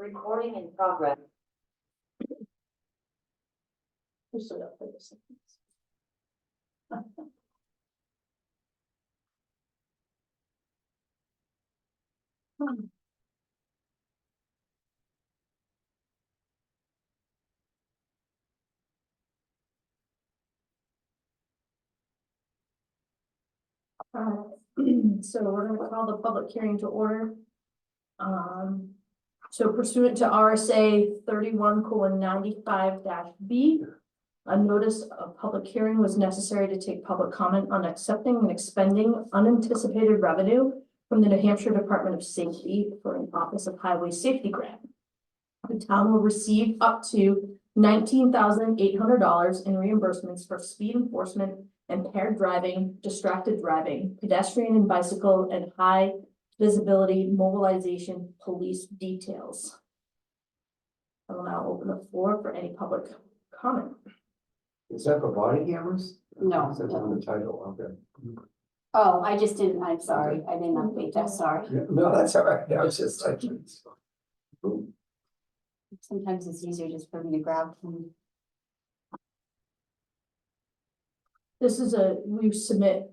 Recording in progress. We still got 30 seconds. So we're gonna call the public hearing to order. So pursuant to RSA 31:95-B, a notice of public hearing was necessary to take public comment on accepting and expending unanticipated revenue from the New Hampshire Department of Safety for an Office of Highway Safety grant. The town will receive up to $19,800 in reimbursements for speed enforcement, impaired driving, distracted driving, pedestrian and bicycle, and high visibility mobilization police details. I will now open the floor for any public comment. Is that for body cameras? No, That's on the title, okay. Oh, I just didn't, I'm sorry, I didn't update that, sorry. No, that's all right, I was just like. Sometimes it's easier just for me to grab from. This is we submit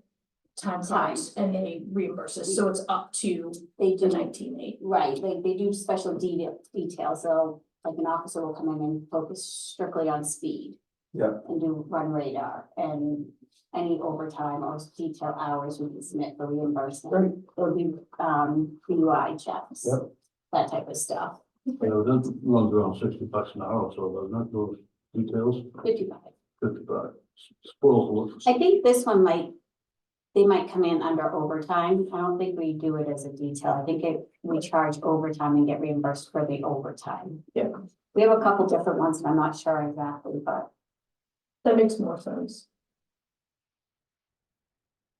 time cards and they reimburse us, so it's up to They the do, 19,800. right, like they do special details, so like an officer will come in and focus strictly on speed. Yeah. And do run radar, and any overtime or detail hours we can submit for reimbursement. Or do, PUI checks. Yep. That type of stuff, That runs around $60 an hour, so doesn't it, those details, 55. 55. Spoils I think this one they might come in under overtime. I don't think we do it as a detail. I think we charge overtime and get reimbursed for the overtime. Yeah. We have a couple different ones, and I'm not sure exactly, but That makes more sense.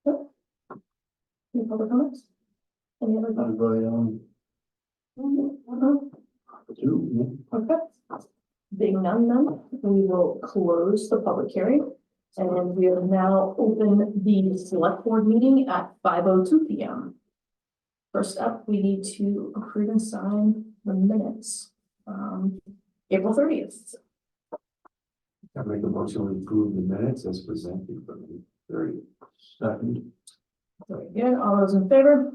Yep. Any public comments? Any other comments? Everybody two, Okay. Being none, we will close the public hearing. And we will now open the select board meeting at 5:02 p.m. First up, we need to approve and sign the minutes. April 30th. I make a motion to approve the minutes as presented from the 30. second, Very good. All those in favor?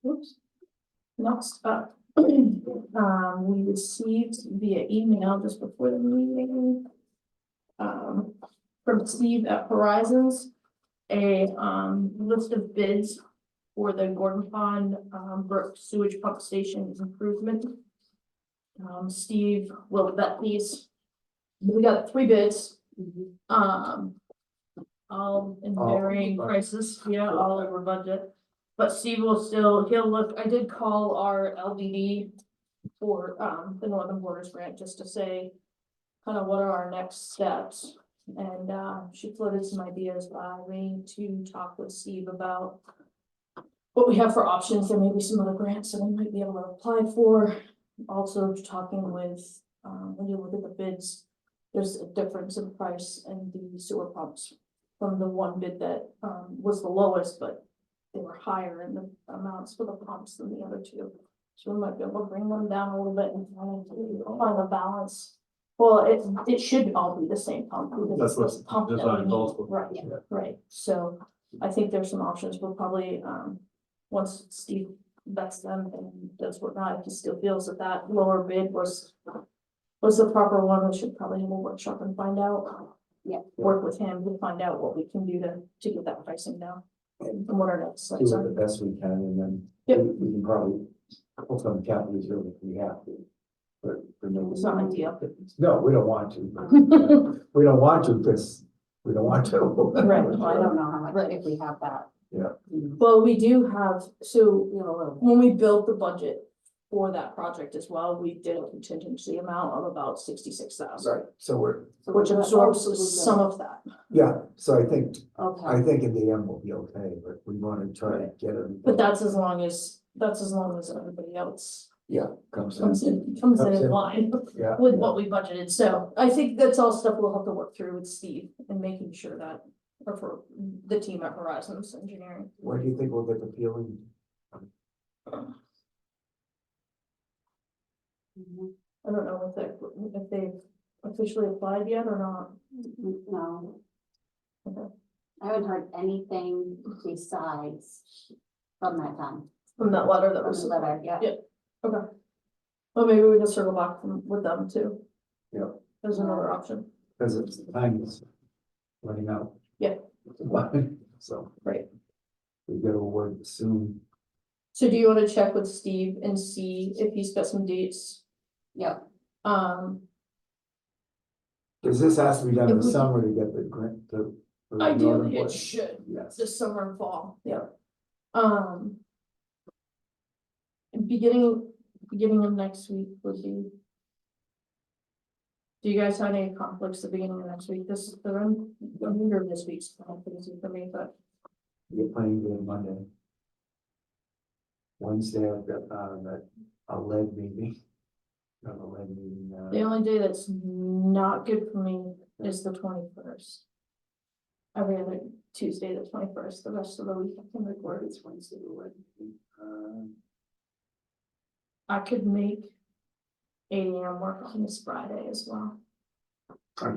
Oops. Next up, we received via email just before the meeting from Steve at Horizons, a list of bids for the Gordon Pond Brook Sewage Pump Station improvement. Steve will vet these. We got 3 bids. All in varying prices, yeah, all over budget. But Steve will still, he'll look, I did call our LDD for the Northern Borders Grant just to say kind of what are our next steps. And she floated some ideas by me to talk with Steve about what we have for options. There may be some other grants that we might be able to apply for. Also talking with, when you look at the bids, there's a difference in price in the sewer pumps from the one bid that was the lowest, but they were higher in the amounts for the pumps than the other 2. So we might be able to bring them down a little bit and find a balance. Well, it should all be the same pump. because That's it's what's the pump that we designed need. also. Right, Yeah. right. So I think there's some options. We'll probably, once Steve vets them and does whatnot, if he still feels that lower bid was the proper one, we should probably have a workshop and find out. Yeah. Work with him to find out what we can do to get that pricing down. And what our next Do steps it are. the best we can, and then Yep. we can probably pull some counties here if we have to. But It's not ideal. No, we don't want to. We don't want to because we don't want to. Right. well, I don't know how much, Right. if we have that. Yeah. Well, we do have, so We have a little bit. when we built the budget for that project as well, we did a contingency amount of about 66,000. Right, so we're, Which absorbs some of that. yeah, so I think Okay, in the end we'll be okay, but we want to try to get it. But that's as long as everybody else Yeah, comes comes in, in line yeah. with what we budgeted. So I think that's all stuff we'll have to work through with Steve and making sure that or for the team at Horizons Engineering. Where do you think we'll get the peeling? Mhm. I don't know if they've officially applied yet or not. No. Okay. I haven't heard anything besides from that time, From that letter that from was. the letter, yeah. Yeah. Okay. Well, maybe we can circle back with them too. Yeah. There's another option. Because it's time is running out. Yeah. So. Right. We get a word soon. So do you want to check with Steve and see if he's got some dates? Yep. Because this has to be done in If the we- summer to get the grant to. for the northern Ideally, it border. should, Yes. this summer and fall, yeah. Beginning of next week would be. Do you guys have any conflicts the beginning of next week? The remainder of this week's kind of busy for me, but You're playing game Monday. Wednesday, I've got, a lead meeting. Got a lead meeting, the only day that's not good for me is the 21st. Every other Tuesday, the 21st, the rest of the week I can record. it's Wednesday, the lead meeting. I could make 8 AM work on this Friday as well. I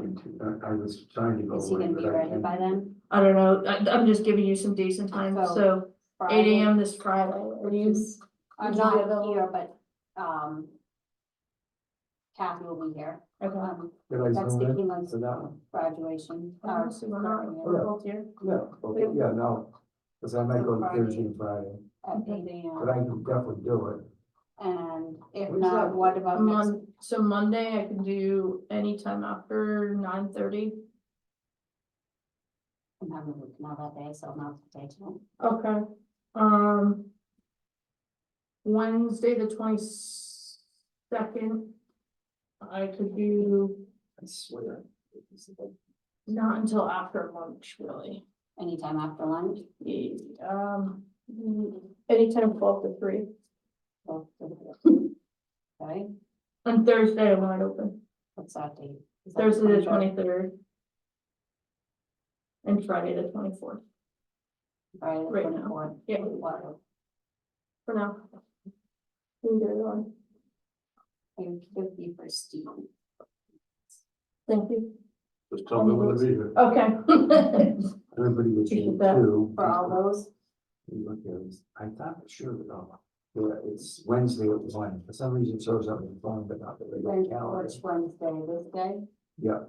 was trying to go. Is he away, gonna but be I ready can't. by then? I don't know, I'm just giving you some days and times, So, so 8 Friday, AM this Friday, are you? I'm would you be not available? here, but, Kathy will be here. Okay. Did I That's zoom the in Kingland's for that one? graduation. So we're not, we're both here. Yeah, okay, yeah, no, because I might go to Friday. Thursday and Friday, At 8 but I AM, can definitely do it. and if When's not, that? what about next? So Monday I can do anytime after 9:30. I'm having a week now that day, so I'm not today too. Okay. Wednesday, the 22nd. I could do I swear. not until after lunch, really. Anytime after lunch. Anytime 12 to 3. Okay, On Thursday, I'm wide open. what's that date? Is that Thursday, the 23rd? 23rd. And Friday, the 24th, Friday, the right now. 24th. Yeah. What? for now. We can get it on. It could be for Steve. Thank you. Just tell me when to be here. Okay. Everybody gets Appreciate you that. too. For all those, Look here, I thought for sure, yeah, it's Wednesday at 1, for some reason it shows up in the phone, but not the regular calendar. which Wednesday, this day? Yeah.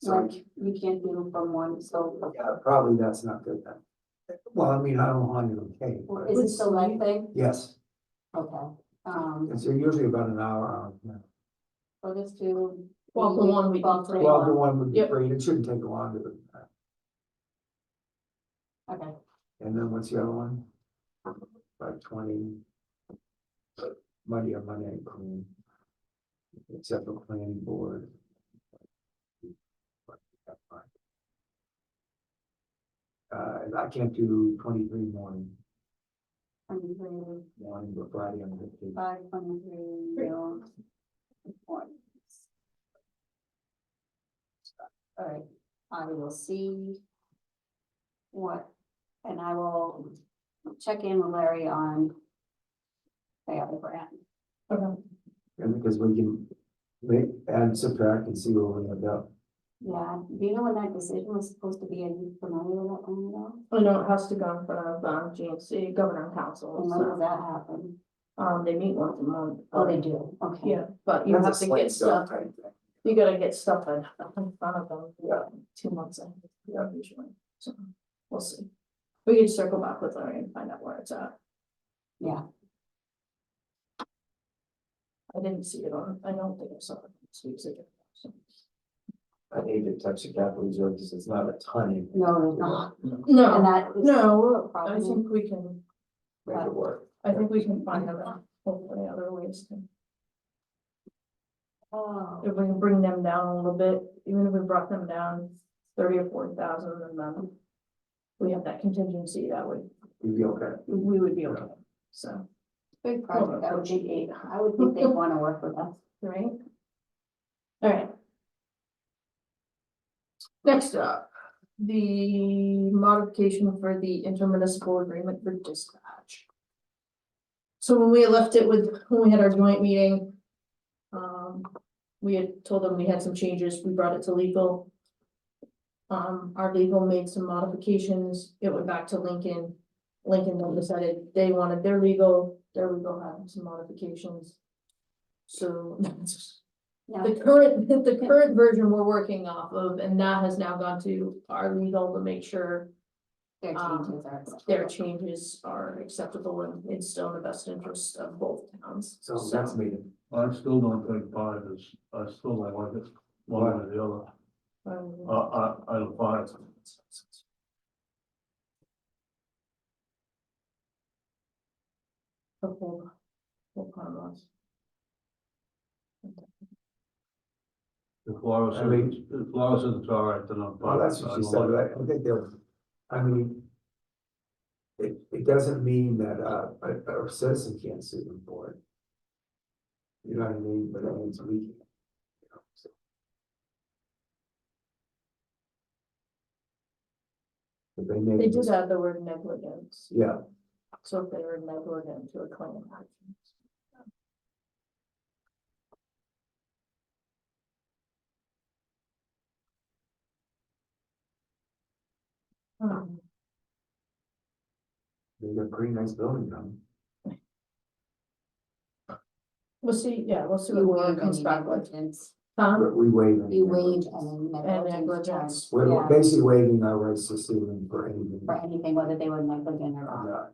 So, Like, you can't do from one, so, yeah, probably that's not good then. Well, I mean, I don't want it okay, but is it still that thing? yes, Okay, it's usually about an hour, so let's do. 12 to 1 we can 12 to take. 12 to 1 would be Yep. great, it shouldn't take longer than that. Okay, And then what's the other one? 5:20. Monday and clean. Except for planning board. I can't do 23 morning, 23, but Friday I'm good. 5, 23, no. Mornings. All right, I will see what, and I will check in with Larry on the other grant. Okay. And because we can make, add, subtract and see where we end up. Yeah, do you know when that decision was supposed to be? Are you familiar with that one at all? I know it has to go in front of GNC, Governor and Council. And when does So, that happen? they meet once a month. Oh, they do, okay. Yeah, but you That's a have to slight get stuff, type thing. you gotta get stuff in front of them. Yeah. 2 months in, yeah, usually. So we'll see. We can circle back with Larry and find out where it's at. Yeah, I didn't see it on, I don't think I saw it this week's agenda. So. I hate to touch the capital reserve because it's not a ton. no, there's not. And No, that is. no, I Probably. think we can, Make it work. I think we can find other, hopefully other ways to. Oh, If we can bring them down a little bit, even if we brought them down 30 or 40,000, and then we have that contingency, that would, You'd be okay. we would be okay, so, big project, I would think they'd wanna work with us. right? All right. Next up, the modification for the intermunicipal agreement for dispatch. So when we left it when we had our joint meeting, we had told them we had some changes, we brought it to legal. Our legal made some modifications, it went back to Lincoln. Lincoln then decided they wanted their legal had some modifications. So Yeah, the current version we're working off of, and that has now gone to our legal to make sure their changes are. their changes are acceptable and it's still in the best interest of both towns. So next meeting, I still don't think 5 is, I still don't like it, one way or the other. I don't 5. Full carlos. If Laura I says, mean- if Laura says it's all right, then I'm well, fine. that's what she said, but I think they'll, I mean. It doesn't mean that a citizen can't sue them for it. You know what I mean, but it means we can. You know, so. But they They may just just, add the word negligence, yeah, so if they were negligent to a claim action. they got a pretty nice building done. We'll see, yeah, we'll see You what Laura waive comes any back with. negligence, We waive. any you waive negligence. any And negligence negligence. charge, We're yeah, basically waiving our rights to sue them for anything. for anything, whether they were negligent or I'm not. not,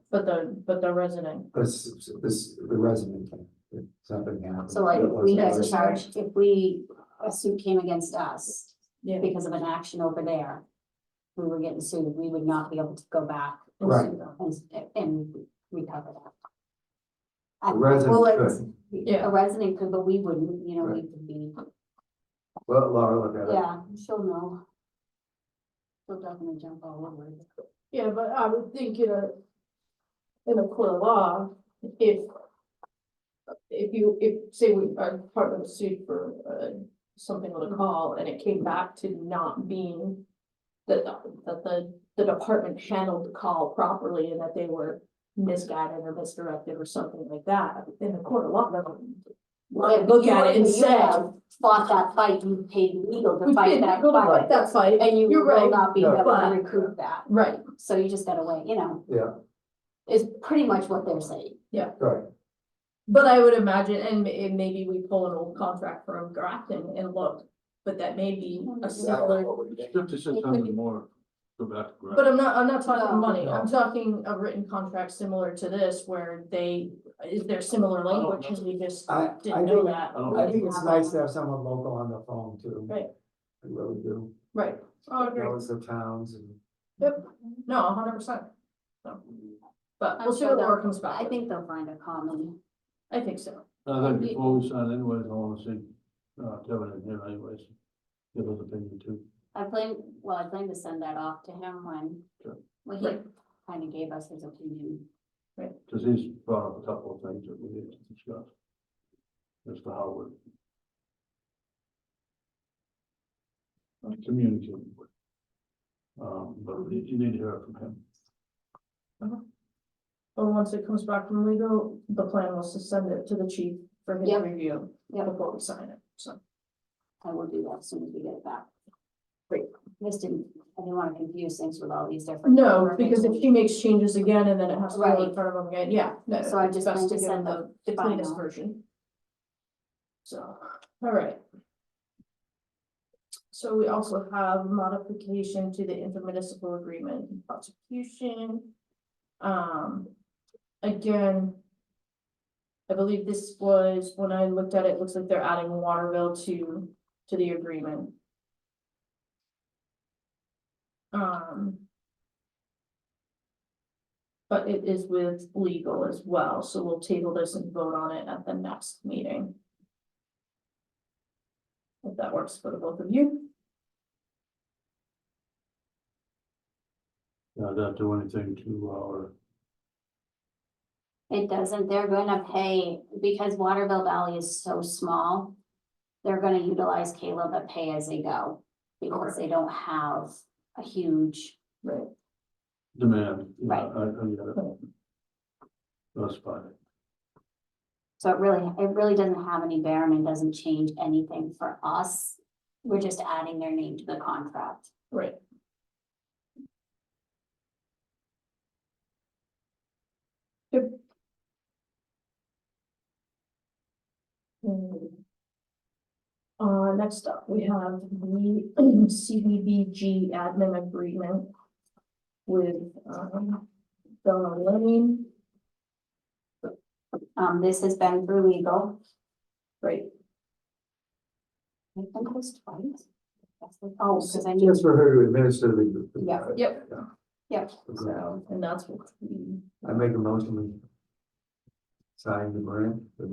But the resident, the resident can, if something happens. So like, if we had to That's charge, if a suit came against us yeah. because of an action over there, we were getting sued, we would not be able to go back and Right. sue them. and recover that. The resident Well, could. it's- Yeah. A resident could, but we wouldn't, you know, we Right. could be, Well, Laura, look at it. yeah, she'll know. She'll definitely jump all over it. Yeah, but I would think in a court of law, if say our department was sued for, something with a call and it came back to not being that the department handled the call properly and that they were misguided or misdirected or something like that, in the court of law, look at it and You say, have fought that fight, you paid legal to we fight did that go to fight fight, that fight, and you you're will right, not be No. able to But- recoup that. right, So you just gotta wait, you know, Yeah, is pretty much what they're saying. right. but I would imagine, and maybe we pull an old contract from Grafton and look, but that may be a similar. It's 5600 more, go back to But grant. I'm not talking No. money, I'm No. talking a written contract similar to this where is there similar language, because we just I didn't know think, that. I think it's nice to have someone local on the phone too. Right. I really do. Right, oh, I agree, Knows the towns and. yep, no, 100%. So, but I'm we'll see sure what Laura they'll- comes back I with. think they'll find a common, I think so, I think before we sign anyways, I wanna see, Kevin in here anyways. Give his opinion too. I plan to send that off to him Sure. when he Right. kind of gave us his opinion. Cause he's brought up a couple of things that we need to discuss. As to how we're communicating with. But you need to hear it from him. but once it comes back from legal, the plan was to send it to the chief for his Yep. review Yep. before we sign it, so. I will do that as soon as we get it back. Great. I didn't want to confuse things with all these different. No, because if she makes changes again and then it has to go in Right. front of them again, yeah, no, So I it's just best plan to to give them send the cleanest final. version. So, all right. So we also have modification to the intermunicipal agreement and prosecution. Again. I believe this was, when I looked at it, it looks like they're adding Waterville to the agreement. But it is with legal as well, so we'll table this and vote on it at the next meeting. If that works for the both of you. Not do anything to our, It doesn't, they're gonna pay, because Waterville Valley is so small, they're gonna utilize Caleb but pay as they go. Because they don't have a huge, Right. demand. Yeah, Right. I get it. That's fine. so it really doesn't have any bearing and doesn't change anything for us. We're just adding their name to the contract. Right. Yep. Next up, we have the CDBG admin agreement with, Donna Lane. This has been through legal. Right. I think it was twice. Oh, because I knew, Just for her to administer the. Yeah. Yep. Yeah. Yep. So, and that's what we, I make a motion we sign the grant, the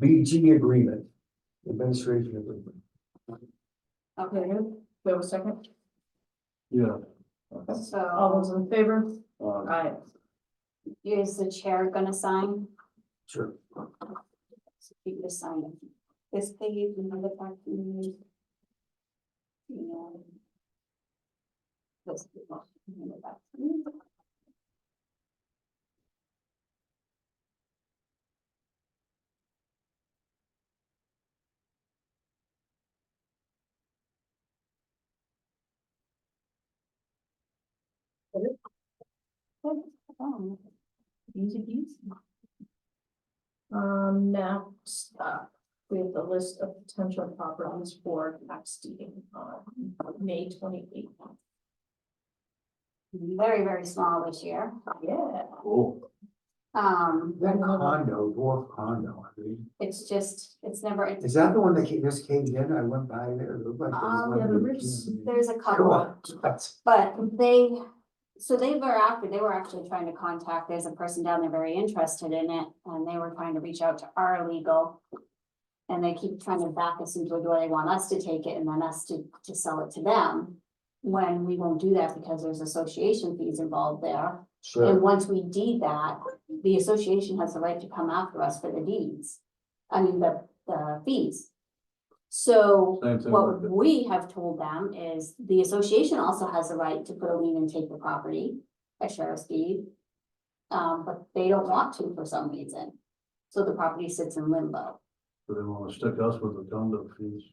CDBG agreement, administration agreement. okay, okay, good. We have a second? Yeah. Okay. All so those in favor? uh, Aye. is the chair gonna sign? Sure. So you just sign it. This page, and the back to me. And this, and the back to me. Oh, Easy peasy. Next up, we have the list of potential properties for tax deeding on May 28th. very, very small this year. Yeah. cool. That condo, dwarf condo, I mean, It's just, it's never, it's, is that the one that just caved in? I went by there, it looked like. there was one Yeah, the that roofs, caved in. there's a Come couple, on, that's, but so they were actually trying to contact, there's a person down there very interested in it, and they were trying to reach out to our legal. And they keep trying to back us into it, do they want us to take it and then us to sell it to them? When we won't do that because there's association fees involved there. And sure, once we deed that, the association has the right to come after us for the deeds. I mean, the fees. So Same thing what with it. we have told them is the association also has the right to put a lien and take the property, a sheriff's deed. But they don't want to for some reason. So the property sits in limbo. So they want to stick us with the condo fees.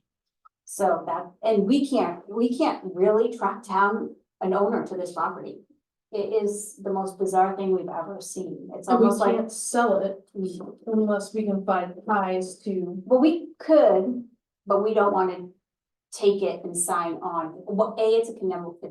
So that, and we can't really track down an owner to this property. It is the most bizarre thing we've ever seen. It's and we almost like, can't sell it unless we can find ties to, well, we could, but we don't want to take it and sign on. Well, A, it's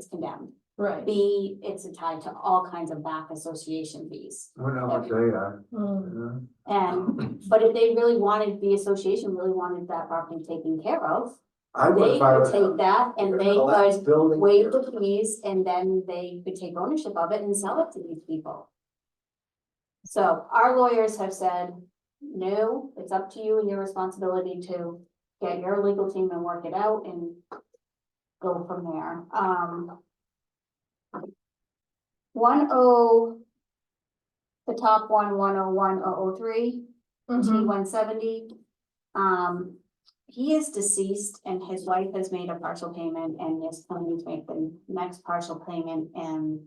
condemned. right. B, it's tied to all kinds of back association fees. I don't know what they are. Mm, And, but if they really wanted, the association really wanted that property taken care of, I would they if I could was. take that and they Collapsed could building. waive the fees and then they could take ownership of it and sell it to these people. So our lawyers have said, no, it's up to you and your responsibility to get your legal team and work it out and go from there. 10, the top one, 101-003, mhm. T170. He is deceased and his wife has made a partial payment and is planning to make the next partial payment and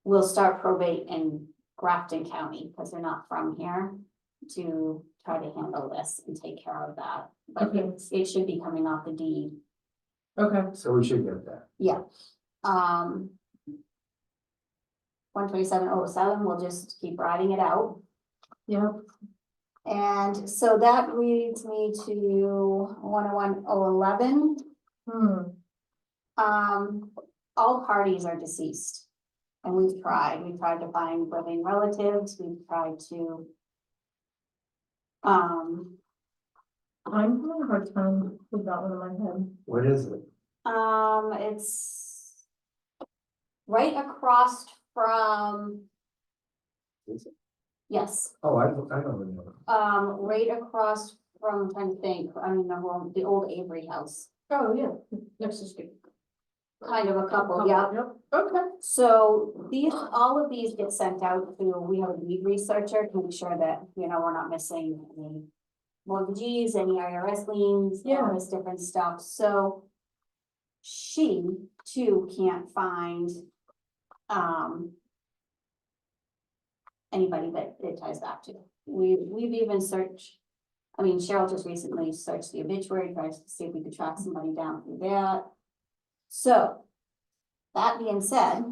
we'll start probate in Grafton County because they're not from here to try to handle this and take care of that. But Okay. it should be coming off the deed. Okay, So we should get that. Yeah. 127-07, we'll just keep writing it out. yeah, And so that leads me to 101-011. All parties are deceased. And we've tried to find living relatives, we've tried to. I'm having a hard time with that one in my head. What is it? It's right across from, Is it? yes, Oh, I don't know. right across from, I'm trying to think, I mean, the old Avery house, Oh, yeah, next is good. kind of a couple, yeah. Yep, okay. So all of these get sent out to, we have a lead researcher to make sure that, we're not missing any mortgagees, any IRS liens, Yeah. all this different stuff, so. she too can't find, anybody that it ties back to. We've even searched, I mean, Cheryl just recently searched the obituary, tried to see if we could track somebody down through that. So, that being said,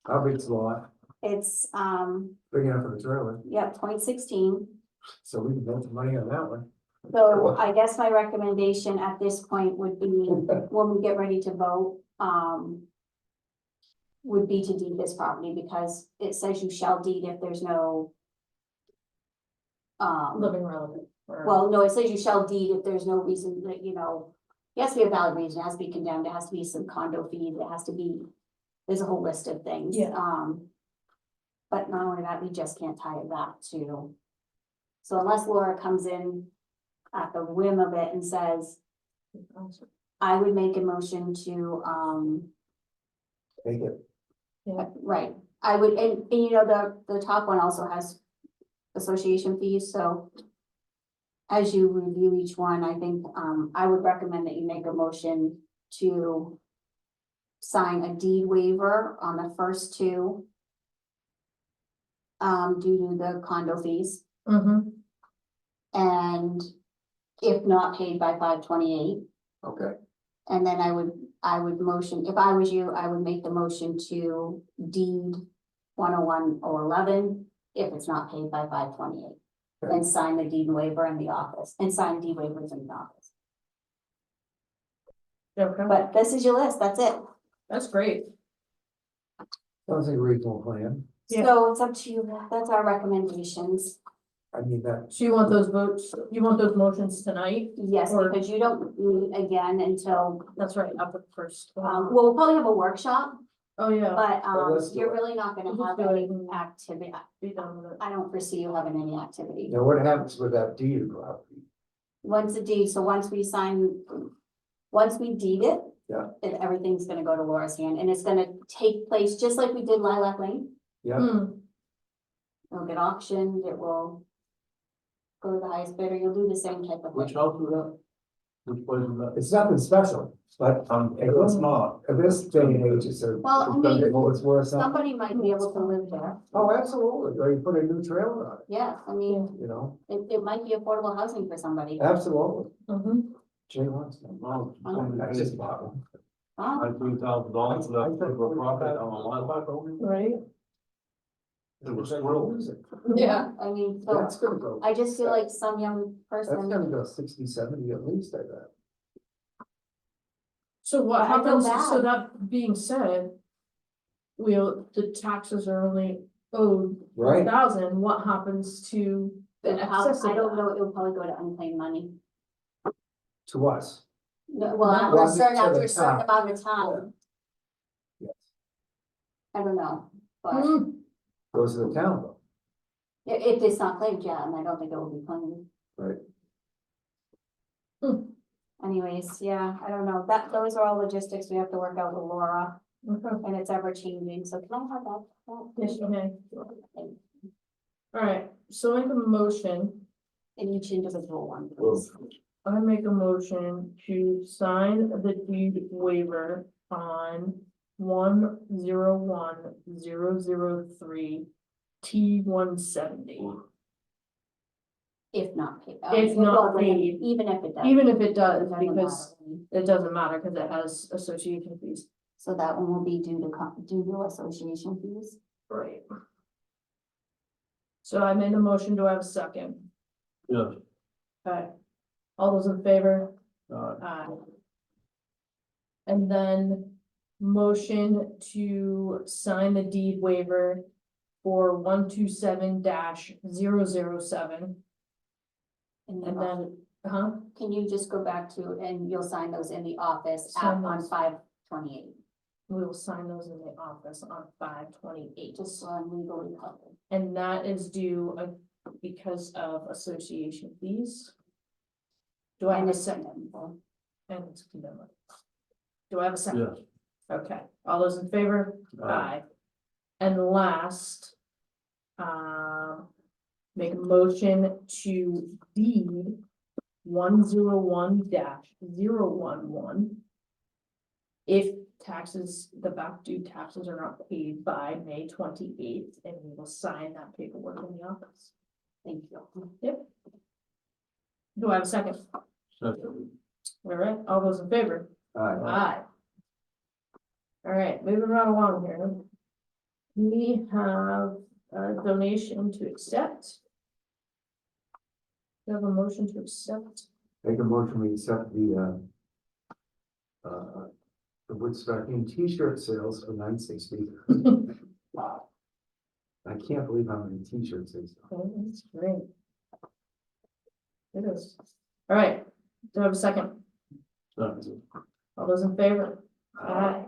How big's the lot? it's, Big enough for the trailer, yeah, 0.16. so we can make some money on that one. So I guess my recommendation at this point would be, when we get ready to vote, would be to deed this property, because it says you shall deed if there's no, Living relative. or- well, no, it says you shall deed if there's no reason that, you know, it has to be a valid reason, it has to be condemned, it has to be some condo fees, it has to be, there's a whole list of things. Yeah. But not only that, we just can't tie it back to. So unless Laura comes in at the whim of it and says, I would make a motion to, Take it. right, I would, and you know, the top one also has association fees, so as you review each one, I think, I would recommend that you make a motion to sign a deed waiver on the first two, due to the condo fees, Mhm. and if not paid by 5/28. Okay, And then I would motion, if I was you, I would make the motion to deed 101 or 11 if it's not paid by 5/28. Okay. And sign the deed waiver in the office, and sign deed waivers in the office. Okay, But this is your list, that's it. that's great. sounds like a reasonable plan. Yeah. So it's up to you, that's our recommendations. I mean, that, So you want those votes, you want those motions tonight? Yes, Or- because you don't meet again until, That's right, up at first. well, we'll probably have a workshop, Oh, yeah, but, Well, let's do you're it. really not gonna Let's have do it. any activity. be done with it. I don't foresee you having any activity. now what happens with that deed of property? Once a deed, so once we sign, once we deed it. Yeah. Everything's gonna go to Laura's hand, and it's gonna take place just like we did Lilac Lane. Yeah, Hmm, It'll get auctioned, it will go to the highest bidder, you'll do the same type of Which thing. house is that? Which place is that? it's nothing special, but It's not. at this day and age, it's a. Well, I it's gonna mean, get more- it's worth something. Somebody might be able to live there, Oh, absolutely, or you put a new trailer on yeah, I mean, it, you know, it might be affordable housing for somebody. absolutely. mhm. Jay wants them. No, That's just bottom. Huh? I $3,000 for that for a profit on a lot. Right, It was squirrels. yeah, I mean, so, That's gonna go. I just feel like some young That's person, gonna go 60, 70 at least, I bet. so what I feel happens, so bad. that being said. The taxes are only owed Right. 4,000, what happens to the excess of I don't that? know, it will probably go to unclaimed money. To us. No, well, No. after a Well, certain, to the after a certain town. amount of time, Yes, I don't know, but Hmm, goes to the town though, if it's not claimed yet, and I don't think it will be claimed. right? Anyways, yeah, I don't know, those are all logistics we have to work out with Laura, okay, and it's ever changing, so can I have that? yes, you may. Alright, so make a motion, In each individual one, Well, please. I make a motion to sign the deed waiver on 101-003 T-170. If not paid. If not well, paid. Even if it does. Even if it does, doesn't because matter. it doesn't matter, cause it has association fees. So that one will be due to association fees. Right. So I made a motion, do I have a second? Yes. Okay, all those in favor? Uh, Aye. And then motion to sign the deed waiver for 127-007, And and then, then, can you just go back to, and you'll sign those in the office Sign on those. 5/28, we will sign those in the office on 5/28. just so I'm legally covered. And that is due because of association fees. Do I have And a it's second? condemnable. And it's condemnable. Do I have a second? yes. Okay, all those in favor? Aye. And last. Make a motion to deed 101-011. if taxes, the back due taxes are not paid by May 28th, and we will sign that paperwork in the office. Thank you. Do I have a second? Second. All right, all those in favor? Aye. All right, moving right along here. We have a donation to accept. We have a motion to accept. Make a motion, we accept the Woodstock t-shirt sales for $9.60. I can't believe how many t-shirts they sell. Oh, that's great. It is. All right, do I have a second? Second. All those in favor? Aye.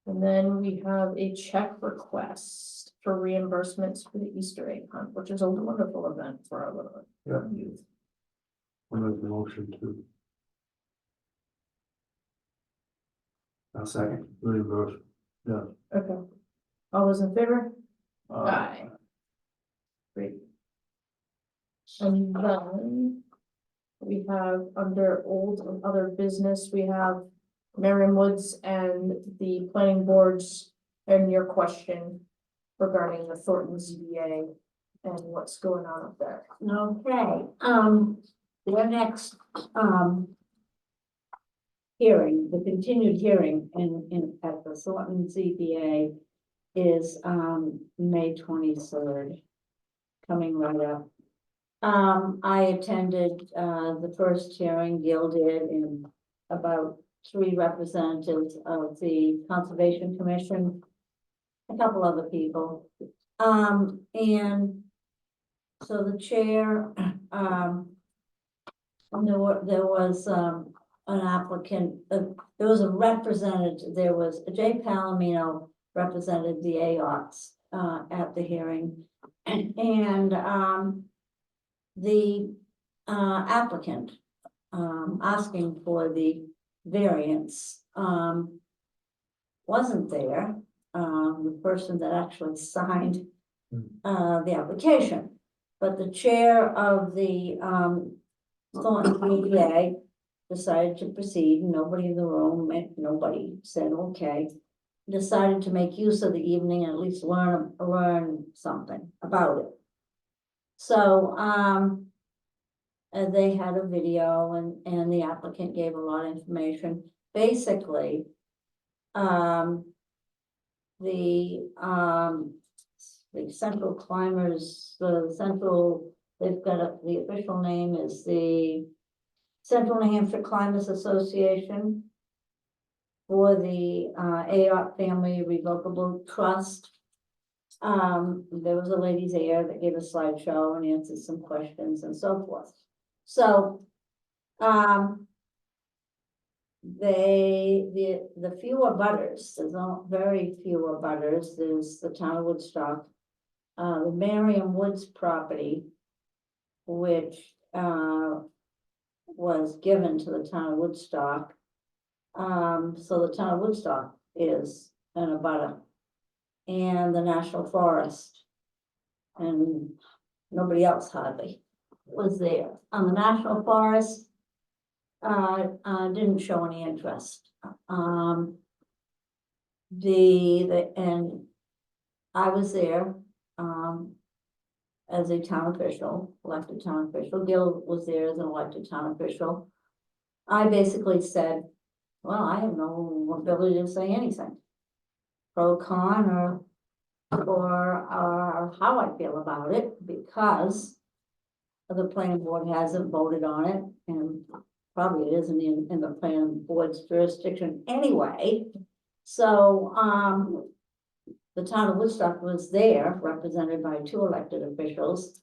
And then we have a check request for reimbursements for the Easter egg hunt, which is a wonderful event for our little Yeah. youth. I'll make the motion to I'll second. reimburse. Yeah. Okay. All those in favor? Aye. Great. And then we have under old and other business, we have Merriam Woods and the planning boards and your question regarding the Thornton ZBA and what's going on up there. Okay, their next, hearing, the continued hearing at the Thornton ZBA is, May 23rd, coming right up. I attended, the first hearing, Gil did, and about 3 representatives of the Conservation Commission, a couple other people. And so the chair, there was an applicant, there was a representative, there was Jay Palomino represented the AOTS at the hearing. And the applicant asking for the variance wasn't there. The person that actually signed the application, but the chair of the Thornton ZBA decided to proceed. Nobody in the room, nobody said okay. Decided to make use of the evening and at least learn something about it. So they had a video and the applicant gave a lot of information. Basically, the Central Climbers, they've got the official name is the Central New Hampshire Climbers Association for the AOT Family Revocable Trust. There was a lady there that gave a slideshow and answered some questions and so forth. So, the fewer butters, there's not very fewer butters, there's the town of Woodstock, the Merriam Woods property, which, was given to the town of Woodstock. So the town of Woodstock is an abutter, and the National Forest, and nobody else hardly was there. On the National Forest, didn't show any interest. And I was there, as a town official, elected town official. Gil was there as an elected town official. I basically said, well, I have no ability to say anything, pro, con, or how I feel about it, because the planning board hasn't voted on it, and probably it isn't in the planning board's jurisdiction anyway. So, the town of Woodstock was there, represented by 2 elected officials,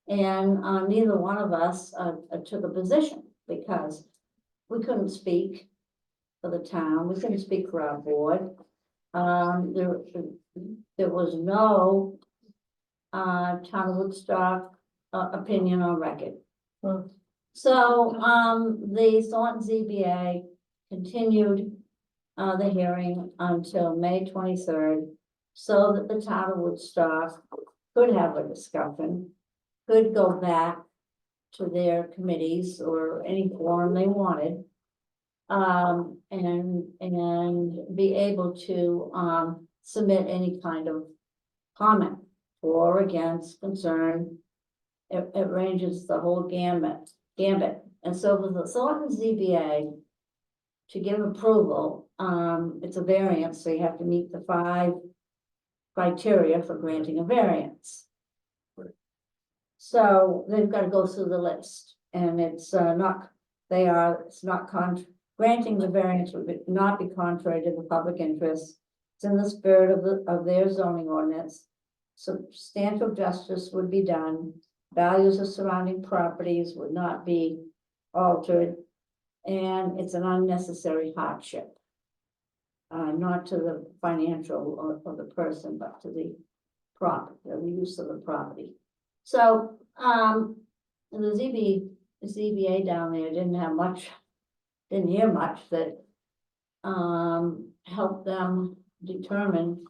and neither one of us took a position, because we couldn't speak for the town, we couldn't speak for our board. There was no town of Woodstock opinion on record. So the Thornton ZBA continued the hearing until May 23rd, so that the town of Woodstock could have a discussion, could go back to their committees or any forum they wanted, and be able to, submit any kind of comment for, against, concern. It ranges the whole gambit. And so with the Thornton ZBA, to give approval, it's a variance, so you have to meet the 5 criteria for granting a variance. So they've got to go through the list, and it's not, granting the variance would not be contrary to the public interest. It's in the spirit of their zoning ordinance. Substantial justice would be done. Values of surrounding properties would not be altered. And it's an unnecessary hardship. Not to the financial of the person, but to the property, the use of the property. So, the ZBA down there didn't hear much that, helped them determine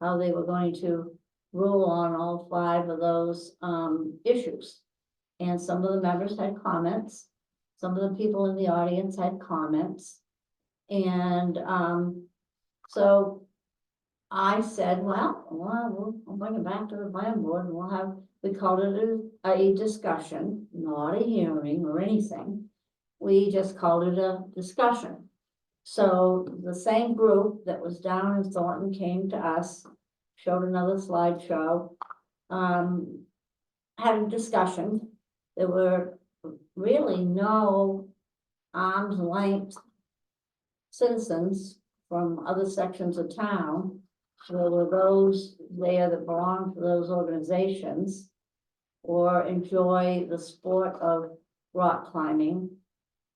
how they were going to rule on all 5 of those, issues. And some of the members had comments, some of the people in the audience had comments. And, so I said, well, we'll bring it back to the planning board and we called it a discussion, not a hearing or anything. We just called it a discussion. So the same group that was down in Thornton came to us, showed another slideshow, had a discussion. There were really no arm's length citizens from other sections of town. There were those there that belonged to those organizations or enjoy the sport of rock climbing.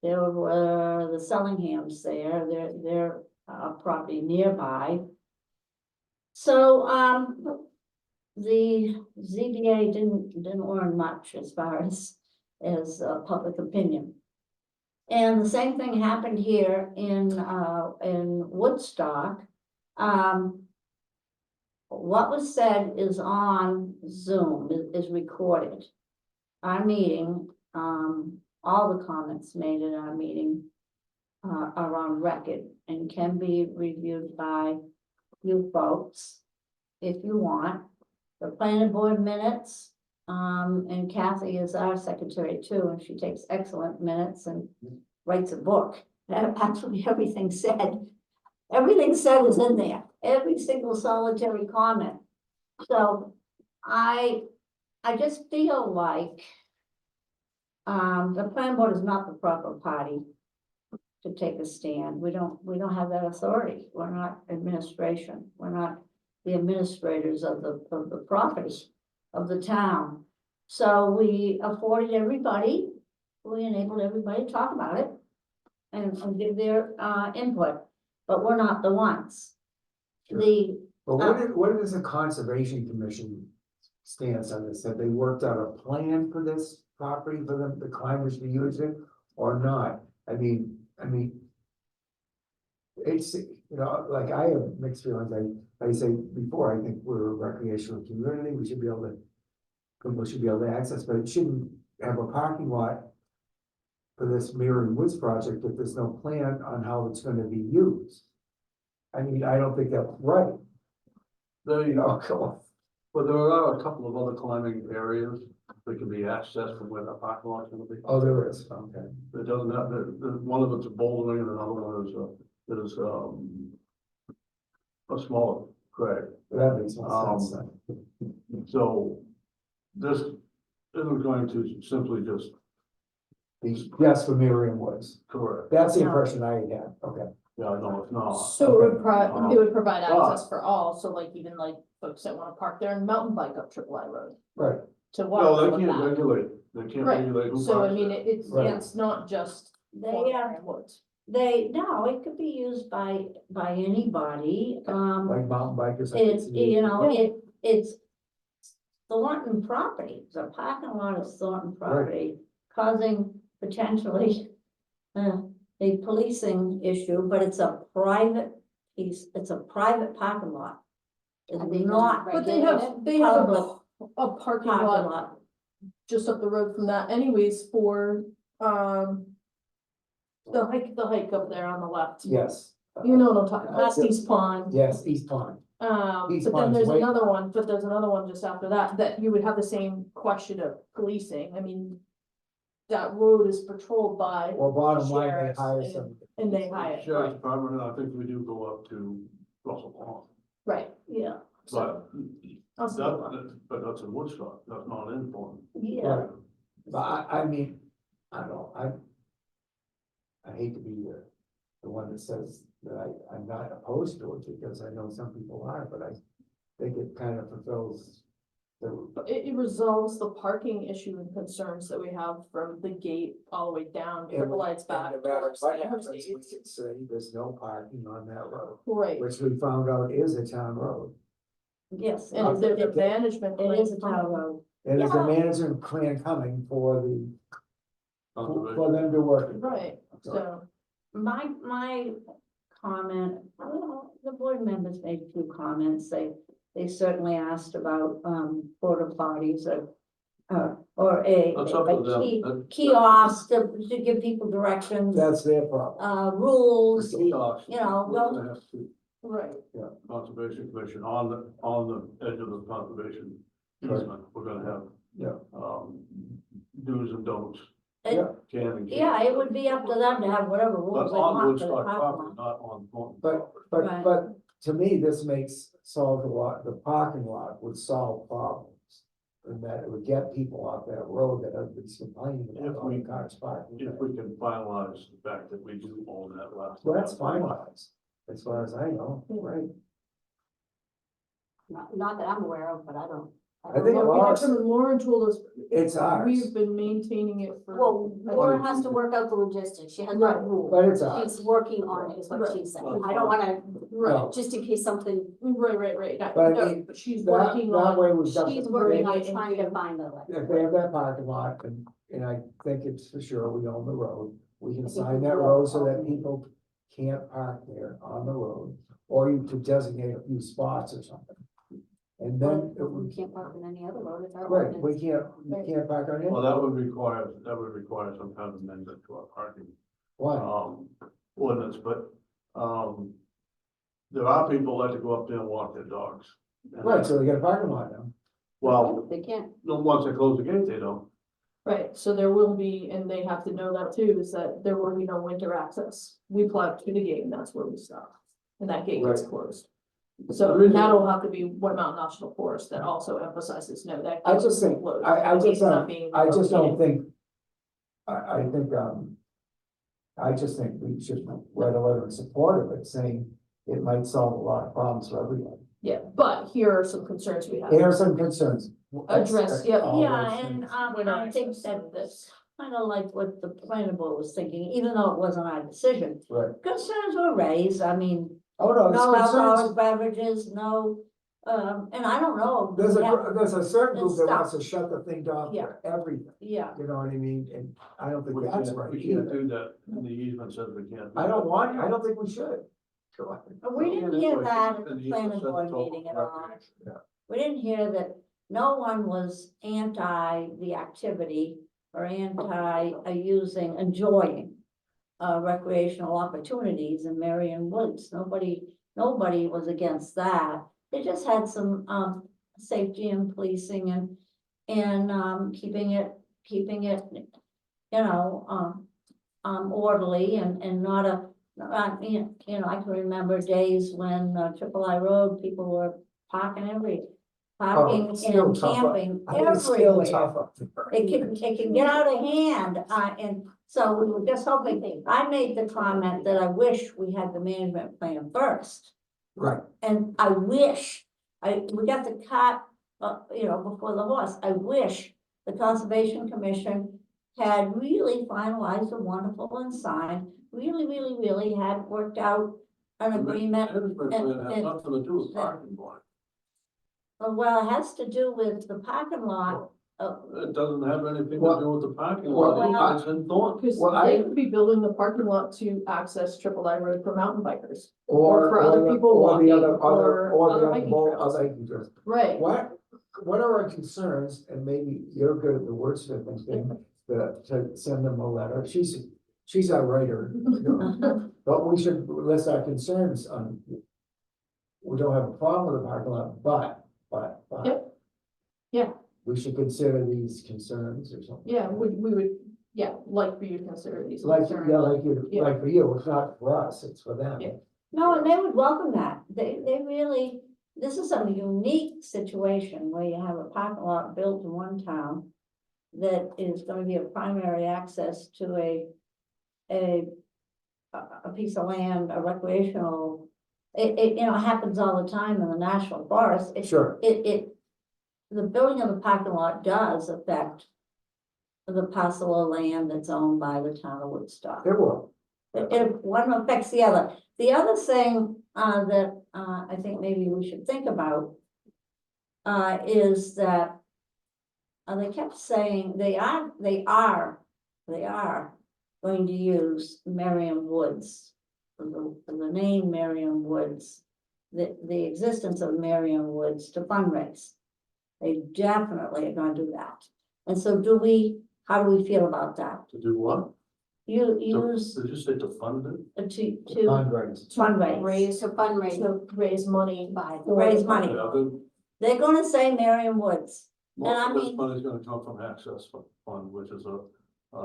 There were the Sellinghams there, their property nearby. So the ZBA didn't learn much as far as public opinion. And the same thing happened here in Woodstock. What was said is on Zoom, is recorded. Our meeting, all the comments made at our meeting are on record and can be reviewed by you folks if you want. The planning board minutes, and Kathy is our secretary too, and she takes excellent minutes and writes a book. Actually, everything said is in there, every single solitary comment. So I just feel like the planning board is not the proper party to take a stand. We don't have that authority. We're not administration. We're not the administrators of the property of the town. So we afforded everybody, we enabled everybody to talk about it and give their input, but we're not the ones. Sure. The But what is the Conservation Commission stance on this? Have they worked out a plan for this property for the climbers to use it or not? I mean, it's, like I have mixed feelings. I say before, I think we're a recreational community. We should be able to access, but it shouldn't have a parking lot for this Mirroring Woods project if there's no plan on how it's going to be used. I mean, I don't think that's right. Come on. But there are a couple of other climbing areas that can be accessed from where the parking lot's gonna be. Oh, there is, okay. It doesn't have, one of it's a bouldering and another one is a smaller crag. That makes more sense then. So this isn't going to simply just Yes, for Miriam Woods. correct. That's the impression I had, okay. Yeah, no, it's not. So it would Okay. it would provide access for all, so like even like folks that wanna park there and mountain bike up Triple I Road Right, to walk. No, they all of can't that. regulate, they can't Right. regulate who So I parks mean, there. Right. it's not just they Water and Woods. no, it could be used by anybody. like mountain bikers. It's, it's Thornton property, the parking lot is Thornton property, causing potentially a policing issue, but it's a private piece, it's a private parking lot. It's Are they not. not But they regulated have public a parking parking lot lot. just up the road from that anyways for, The hike up there on the left. Yes. You know what I'm talking about, that's Yeah. East Pond. Yes, East Pond. East But then Pond's there's way- another one, but there's another one just after that, that you would have the same question of policing, I mean. That road is patrolled by, Well, bottom line, they Sheriffs hire and- some. and they hire, Sheriff's right, Department, I think we do go up to Russell Pond, right, Yeah, so. That's the one. but that's in Woodstock, that's not in Pond. yeah, Right. But I mean, I don't know, I hate to be the one that says that I'm not opposed to it, because I know some people are, but I think it kind of fulfills the. But it resolves the parking issue and concerns that we have from the gate all the way down, triple lights back. No matter towards what the happens, we interstates. can say there's no parking on that road, Right, which we found out is a town road. yes. and there's a It management. it is a plan. town road. And there's a Yeah. management plan coming for them to work. Right, so, My comment, well, the board members made a few comments, they certainly asked about, porta potties or That's up to them. That- kiosk to give people directions, That's their problem. rules, The kiosk, you know, we're don't, gonna have to, right, Conservation Commission, on the edge of the conservation easement, we're gonna have. Yeah. Do's and don'ts, it- can and can't. yeah, it would be up to them to have whatever rules But they on want for the Woodstock parking property, lot. not on Thornton But, property. but to me, this solve a lot, the parking lot would solve problems. And that it would get people off that road that have been complaining If about all we- the cars parking. If we can finalize the fact that we do own that last. Well, that's finalized, as far as I know, right? Not that I'm aware of, but I don't. I think Well, we ours- actually, Lauren told us, It's ours, we've been maintaining it for. Well, Laura has to work out the logistics, she has no Right. rule, but it's ours. she's working on it, is what Right. she said, I don't wanna, Right, just in case something, right, But I no, mean, but she's That, working that on, way we've got. she's the- working on it trying to into- find the. If they have that parking lot, and I think it's for sure we own the road, we can I think sign we that will. road so that people can't park there on the road. Or you could designate a few spots or something. And then it We would, can't park on any other road, it's our right, ordinance. you can't park on Well, it. that would require some kind of amendment to our parking, Why? ordinance, but, there are people that go up there and walk their dogs. Right, so they got a parking lot now. Well, They can't, no, once they close the gate, they don't. right, so there will be, and they have to know that too, is that there will be no winter access. We plow to the gate and that's where we stop, and that gate gets Right. closed. So that'll have to be Wood Mountain National Forest that also emphasizes, no, that. I gate just is think, closed. I The just gate's not don't, being I just don't located. think. I just think we should write a letter in support of it, saying it might solve a lot of problems for everyone. Yeah, but here are some concerns we have. Here are some concerns. Address, yep. All Yeah, those and, things. Winter I think access. that this kind of like what the planning board was thinking, even though it wasn't our decision. Right. Concerns were raised, I mean, Oh, no, no it's concerns. alcoholic beverages, no, and I don't know. There's yeah, there's a certain group that Stop. wants to shut the thing down Yeah. for everything, Yeah, you know what I mean? And I don't think We that's can't, right we can't either. do that, and the easement says we can't. do I don't that. I don't think we should. Go on. we didn't hear that at And the the planning easement says board it's open meeting at for all. recreation. Yeah. We didn't hear that, no one was anti the activity or anti enjoying recreational opportunities in Marion Woods. Nobody was against that. They just had some safety and policing and keeping it, you know, orderly and not I can remember days when Triple I Road, people were parking Oh, it's still and tough. camping I think it's still everywhere. tough up there. It can get out of hand, and so we were just hoping, I made the comment that I wish we had the management plan first. Right, And I wish, we got the cart, before the horse, I wish the Conservation Commission had really finalized a wonderful and signed, really had worked out an agreement. Management plan has and- nothing to do with parking lot. Well, it has to do with the parking lot, It doesn't have anything to Well- do with the parking well, lot, it's in Thornton. Because Well, they I- could be building the parking lot to access Triple I Road for mountain bikers. or for other people or the walking, other, or other the hiking other, trails. other hiking trails. Right, What are our concerns, and maybe you're good at the wordsmithing thing, to send them a letter, she's she's our writer, you know, but we should list our concerns on. We don't have a problem with the parking lot, but. Yep. Yeah. We should consider these concerns or something. Yeah, we would, yeah, like for you to consider these Like, concerns. yeah, like you, Yeah. like for you, it's not for us, it's for them. Yeah. No, and they would welcome that. They really, this is a unique situation where you have a parking lot built in one town that is gonna be a primary access to a piece of land, a recreational. It, you know, happens all the time in the national forest. Sure, The building of the parking lot does affect the parcel of land that's owned by the town of Woodstock. it will. One affects the other. The other thing, that, I think maybe we should think about, is that they kept saying they are going to use Merriam Woods, the name Merriam Woods, the existence of Merriam Woods to fundraise. They definitely are gonna do that. And so how do we feel about that? To do what? You To- use Did you say to fund it? to Fundraise. fundraise, Raise, to fundraise To raise money. by. to raise money. Yeah, the- They're gonna say Merriam Woods. And I Most of this mean- money's gonna come from Access Fund, which is a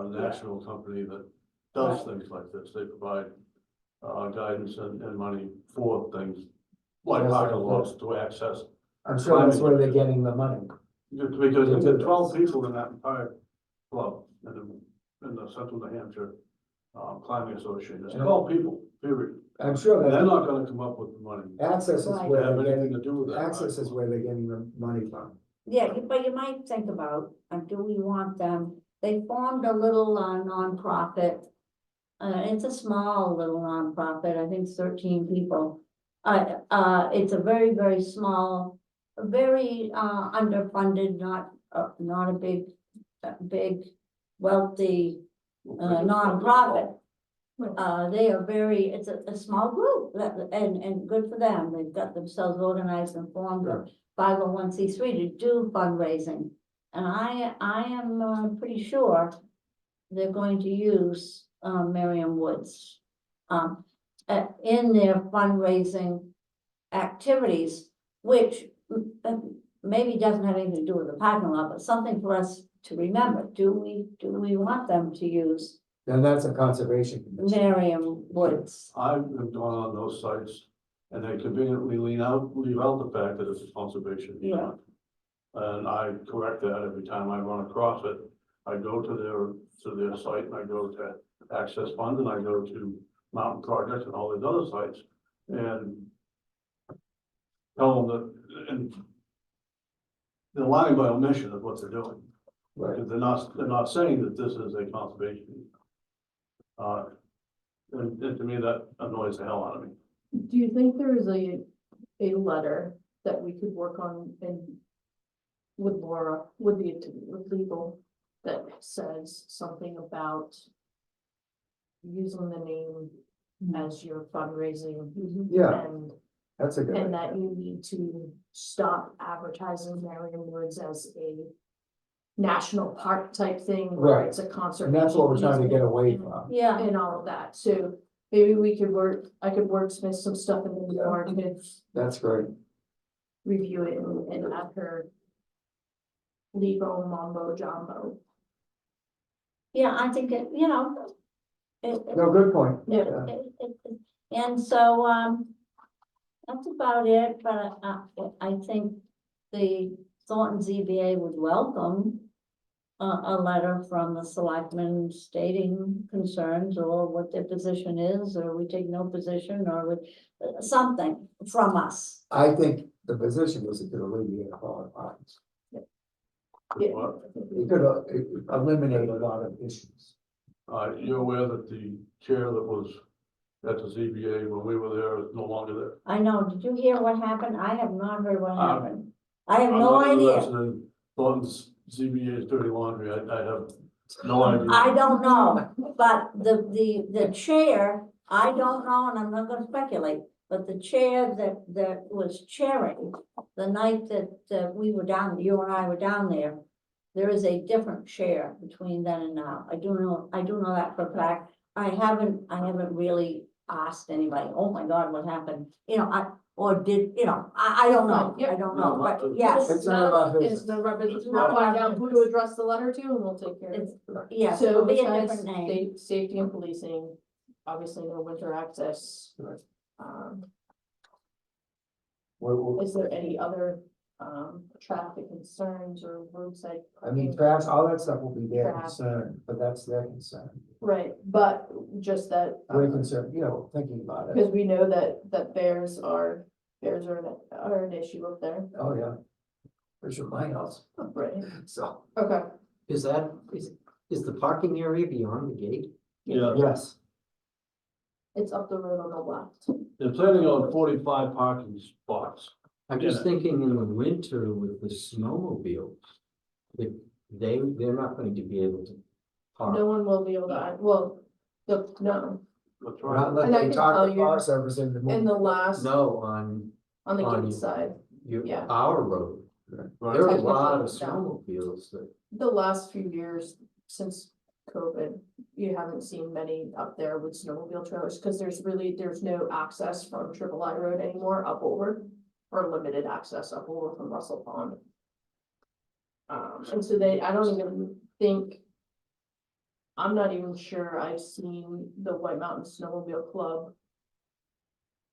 national company that does things like this. They provide guidance and money for things like Yes, parking of lots to access. I'm sure that's where they're getting the money. Because there are 12 people in that entire club in the Central New Hampshire Climbing Association. There's 12 people, period. I'm sure And they're that not gonna come up with the money. access is Right. where Have they're anything getting, to do with that. access is where they're getting the money from. Yeah, but you might think about, do we want them, they formed a little nonprofit. It's a small little nonprofit, I think 13 people. It's a very, very small, very underfunded, not a big wealthy nonprofit. They are it's a small group, and good for them, they've got themselves organized and formed a 501c3 to do fundraising. And I am pretty sure they're going to use Merriam Woods in their fundraising activities, which maybe doesn't have anything to do with the parking lot, but something for us to remember. Do we want them to use Then that's a conservation commission. Merriam Woods? I've gone on those sites and they conveniently leave out the fact that it's a conservation. Yeah. And I correct that every time I run across it. I go to their site and I go to Access Fund and I go to Mountain Projects and all these other sites and tell them that, and they're lying by omission of what they're doing. Right. Because they're not saying that this is a conservation. And to me, that annoys the hell out of me. Do you think there is a letter that we could work on with Laura, with legal, that says something about using the name as your fundraising? Yeah, And that's a good And idea. that you need to stop advertising Merriam Woods as a national park type thing, where Right. it's a concert. And that's what we're trying to get away from. Yeah, And all of that, so maybe I could wordsmith some stuff and then Laura could That's great. review it and have her legal mambo jumbo. yeah, I think it. No, good point. Yeah. And so, that's about it, but I think the Thornton ZBA would welcome a letter from the selectmen stating concerns or what their position is, or we take no position, or something from us. I think the position was it could alleviate all the problems. Yeah. What? It could eliminate a lot of issues. You're aware that the chair that was at the ZBA when we were there is no longer there? I know, did you hear what happened? I have not heard what Um, happened. I have I'm no not idea. interested in Thornton's ZBA's dirty laundry. I have no idea. I don't know, but the chair, I don't know, and I'm not gonna speculate, but the chair that was chairing the night that we were down, you and I were down there is a different chair between then and now. I do know that for a fact. I haven't really asked anybody, oh my God, what happened? You know, I don't know, Yep. I don't know, No, but but- yes. It's none of our It's business. none of our business. It's We'll none of find our out who to business. address the letter to and we'll take care of it. It's, yes, So it'll be a besides different name. safety and policing, obviously no winter access. Right. Um, We're- is there any other, traffic concerns or roadside? I mean, perhaps all that stuff will be their Trash. concern, but that's their concern. Right, but just that. We're concerned, thinking about it. Because we know that bears are an issue up there, Oh, yeah. Which is my house, right? so, Okay. Is the parking area beyond the gate? Yeah, yes. It's up the road on the left. they're planning on 45 parking spots. I'm just Yeah. thinking in the winter with the snowmobiles. They're not going to be able to No park. one will be able to, well, no, That's We're right. not letting And I they can talk tell to you, Forest Service into in moving. the last, No, on on the on gate you. side, Yeah. Our road. Right. There are a lot of Technically, snowmobiles that, the last few years since COVID, you haven't seen many up there with snowmobile trailers, because there's no access from Triple I Road anymore up over, or limited access up over from Russell Pond. And so I don't even think, I'm not even sure I've seen the White Mountain Snowmobile Club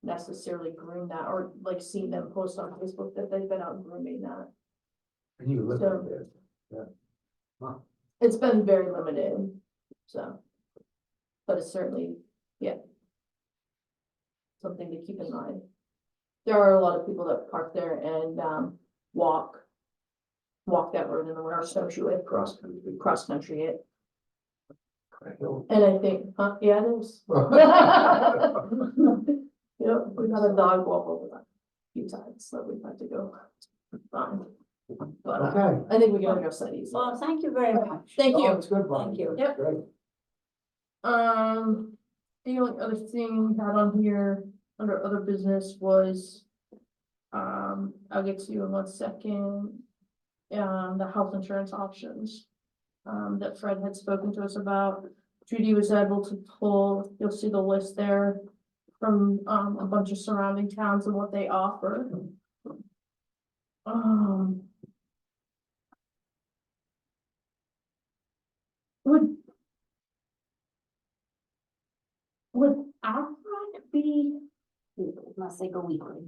necessarily groom that, or like seen them post on Facebook that they've been out grooming that. And you live So- up there. It's been very limited, so. But it's certainly, yeah. Something to keep in mind. There are a lot of people that park there and, walk that road in the winter, snowshoe it, cross country. cross country it, Right, no. and I think, yeah, it is. Yep, we've had a dog walk over that a few times, so we've had to go. Fine. But, Okay. I think we can address that easily. Well, thank you very much. Thank Oh, you. it's good, Brian. Thank you. Yep. Great. The only other thing we had on here under other business was, I'll get to you in 1 second. The health insurance options, that Fred had spoken to us about. Judy was able to pull, you'll see the list there from, a bunch of surrounding towns and what they offer. Would Aflac be? Unless they go weekly,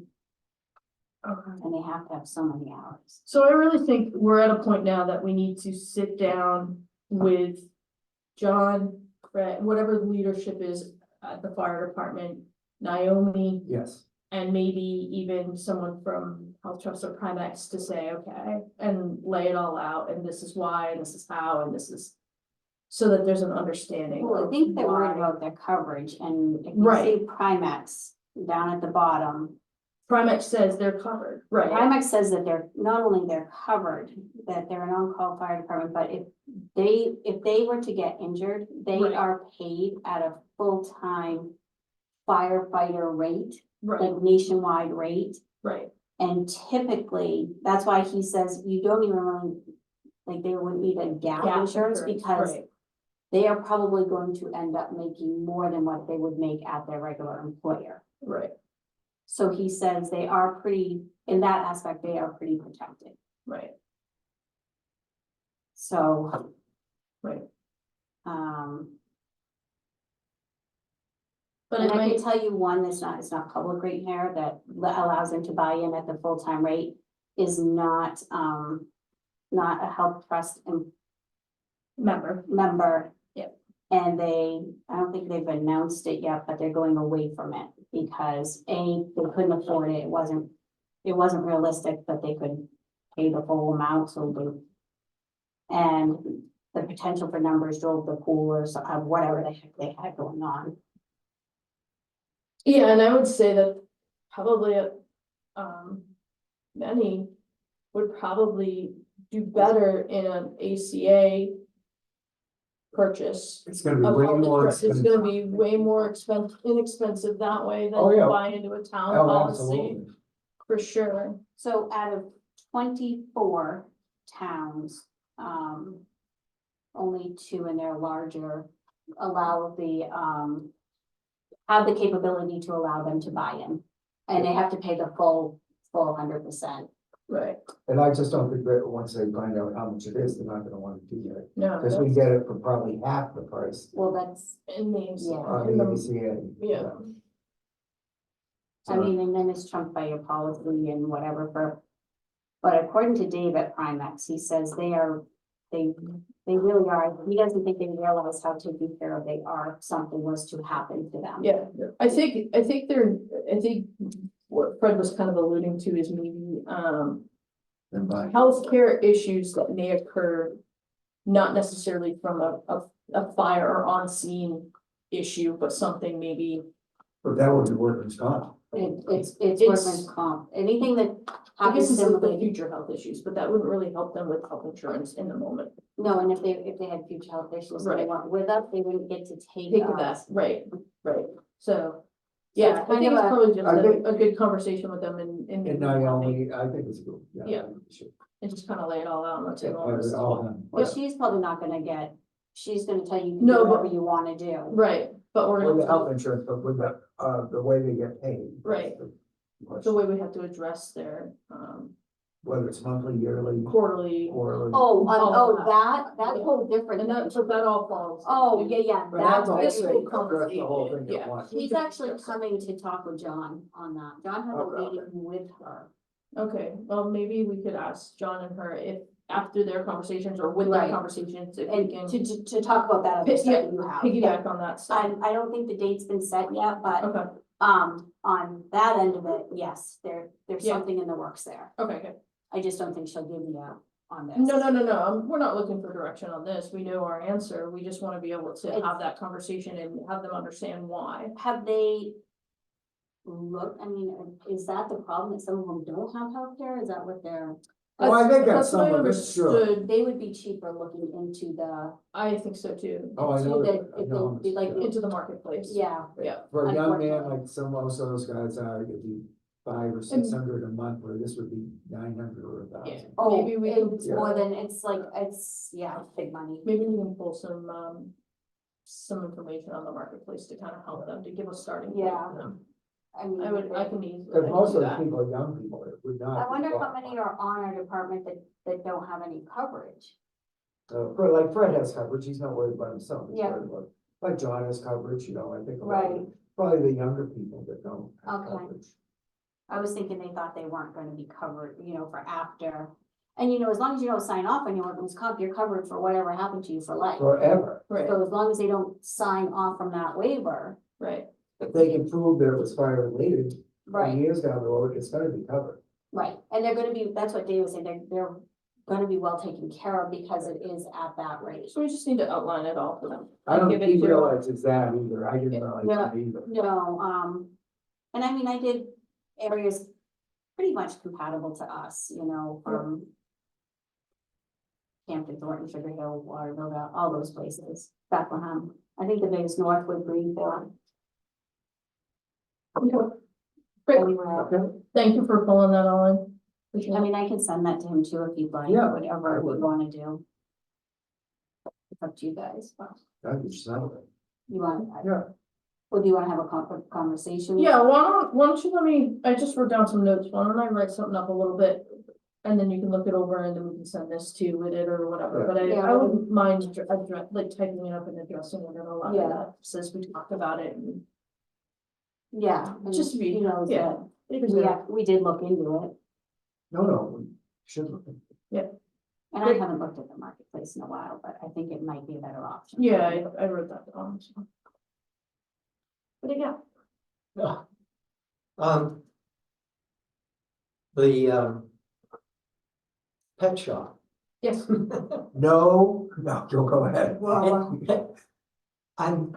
Okay. and they have to have so many hours. So I really think we're at a point now that we need to sit down with John, Fred, whatever the leadership is at the fire department, Naomi, Yes, and maybe even someone from Health Trust or Primex to say, okay, and lay it all out, and this is why, and this is how, and this is, so that there's an understanding. Well, I of think they're worried why. about their coverage, and if you Right. see Primex down at the bottom, Primex says they're covered, right? Primex says that they're, not only they're covered, that they're an on-call fire department, but if they were to get injured, they Right. are paid at a full-time firefighter rate, Right, like nationwide rate. right, And typically, that's why he says you don't even really, like, they wouldn't need a gap insurance because right. they are probably going to end up making more than what they would make at their regular employer. Right, So he says they are pretty, in that aspect, they are pretty protected. right, So, right. But and it I might, can tell you one that's not, it's not public right here that allows them to buy in at the full-time rate is not a health trust member, member. Yep. And I don't think they've announced it yet, but they're going away from it because they couldn't afford it. It wasn't realistic that they could pay the full amount, so and the potential for numbers drove the coolers of whatever the heck they had going on. yeah, and I would say that probably, many would probably do better in an ACA purchase. it's gonna be of way health more insurance. It's expensive. gonna be way more inexpensive that way Oh, than yeah. buying into a town Oh, policy, absolutely. for sure. So out of 24 towns, only 2 in their larger allow the, have the capability to allow them to buy in. And they have to pay the full 100%. Right, And I just don't think that once they find out how much it is, they're not gonna wanna do that. no, Cause we get it for probably half the price Well, that's, in these, Yeah. on in the the, ACA. yeah. I mean, and then it's trumped by your policy and whatever but according to Dave at Primex, he says they really are, he doesn't think they realize how taken care of they are if something was to happen to them. Yeah, I think what Fred was kind of alluding to is maybe, And buy. healthcare issues that may occur. Not necessarily from a fire or on-scene issue, but something maybe, But that would be workers' comp. It's It's- workman's comp, anything that I guess happens it's to like the them. future health issues, but that wouldn't really help them with health insurance in the moment. No, and if they had future health issues and they Right. weren't with us, they wouldn't get to take Think of that, us. right, so. So Yeah, it's I kind think of it's a- probably just I think- a good conversation with them And Naomi, I think it's good. Yeah. and just kind of lay it all out on the table. All Well, she's probably not gonna get, she's gonna tell you to No, do but- whatever you wanna do. Right, but we're With the health gonna, insurance, but with the way they get paid. Right. the way we have to address their, Whether it's monthly, yearly, quarterly, quarterly. That's whole different. and that, so that all falls. Oh, yeah, But that's all, this they will address the whole thing Yeah. at once. He's actually coming to talk with John on that. John has a Okay. meeting with her. Okay, well, maybe we could ask John and her if, after their conversations or with their Right. conversations, if we And can to talk about that other Pick- stuff yeah, that you have. piggyback on that stuff. I don't think the date's been set yet, but, Okay, on that end of it, yes, there's Yeah. something in the works there. okay, good. I just don't think she'll give you on this. No, we're not looking for direction on this. We know our answer. We just wanna be able to have that conversation and have them understand why. Have they looked, I mean, is that the problem, that some of them don't have healthcare? Is that what they're, Well, I think that's what I some of it's true. understood. they would be cheaper looking into the, I think so too, Oh, I know. into that- I the, know. if they, like, into the marketplace. yeah. Yeah, For a young man, Unfortunately. like most of those guys are, it'd be 500 or 600 a month, where this would be 900 or 1,000. Oh, Maybe we it's can- more than, it's like, yeah, it's big money. maybe we can pull some information on the marketplace to kind of help them, to give a starting point Yeah. for them. I mean, I can easily. Because most of do the that. people are young people, it would not. I be wonder how qualified. many are on our department that don't have any coverage. Like Fred has coverage, he's not worried about himself. He's Yeah. worried about- Like John has coverage, you know, I think. a lot of- Right. Probably the younger people that don't have Okay. coverage. I was thinking they thought they weren't gonna be covered, for after. And as long as you don't sign off on your workman's comp, you're covered for whatever happened to you for life. Forever. Right, So as long as they don't sign off from that waiver, right, If they can prove that it was fire related, right, years down the road, it's gonna be covered. right. And they're gonna be, that's what Dave was saying, they're gonna be well taken care of because it is at that rate. so we just need to outline it all for them. I don't Give think it he to- realizes that either, I didn't realize that either. No, and I mean, I did areas pretty much compatible to us, from Hampton, Thornton, Sugar Hill, Waterville, all those places, Bethlehem. I think the biggest Northwood, Greenfield. Great. Anywhere. Okay. Thank you for pulling that all in. Appreciate I it. mean, I can send that to him too if you'd like, Yeah, whatever I you would. wanna do. It's up to you guys. That'd be something. You want, Yeah. or do you wanna have a conversation? Yeah, why don't you let me, I just wrote down some notes. Why don't I write something up a little bit? And then you can look it over and then we can send this to you with it or whatever, Yeah. but Yeah, I wouldn't mind like typing it up and addressing it in a lot Yeah. of that, since we talked about it and. Yeah. and Just be- he knows yeah. that. We did look into it, No, we should look. and I Great. haven't looked at the marketplace in a while, but I think it might be a better option. Yeah, I wrote that down. So. But yeah, The pet shop. yes, No, you'll go ahead. I'm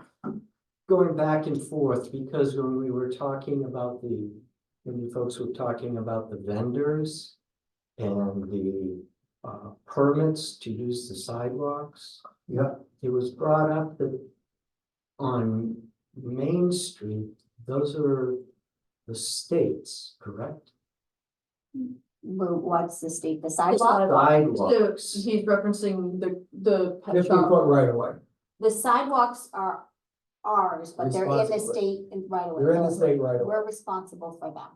going back and forth because when we were talking about when you folks were talking about the vendors and the permits to use the sidewalks, Yeah, it was brought up that on Main Street, those are the states, correct? What's the state, the the sidewalk? sidewalk. So Sidewalks. he's referencing the pet 50 shop. foot right away. The sidewalks are ours, but they're in the Responsible. state and right away. They're in the state right away. We're responsible for them,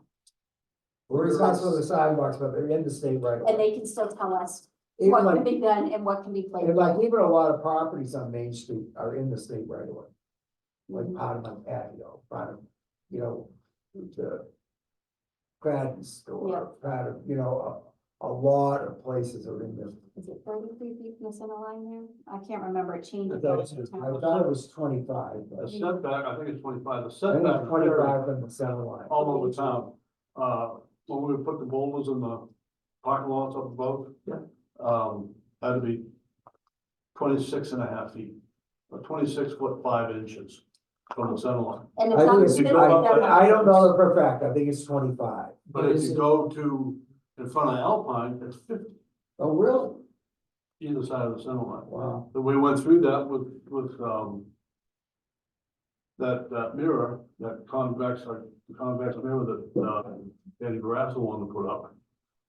We're responsible for the sidewalks, but they're in the state right and away. they can still tell us Even what can like, be done and what can be played. and like even a lot of properties on Main Street are in the state right away. Like Mhm. part of my patio, part of, you know, the Gladden store, Yeah. part of, you know, a lot of places are in there. Is it 33 feet from the center line there? I can't remember, it I changed. thought it was 25, but The setback, I think it's 25, the I think setback. it's 25 from the center line. All over town. When we put the boulders in the parking lots up above. Yeah. Had to be 26 and a half feet, or 26 foot 5 inches from the center line. And I it's think not. it's, you go up there- I don't know for a fact, I think it's 25. But if you go to, in front of Alpine, it's 50, Oh, really? either side of the center line. Wow. But we went through that with that mirror, that convex mirror that, Eddie Grassel wanted to put up.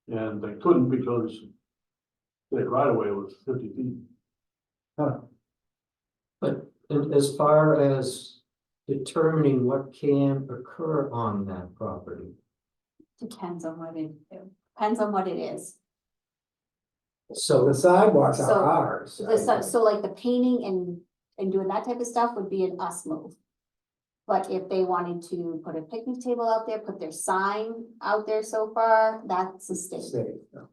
And they couldn't because the right away was 50 feet. And as far as determining what can occur on that property. Depends on what it is. So So, the sidewalks So, are ours. So like the painting and doing that type of stuff would be an us move. But if they wanted to put a picnic table out there, put their sign out there so far, that's a state. State, no.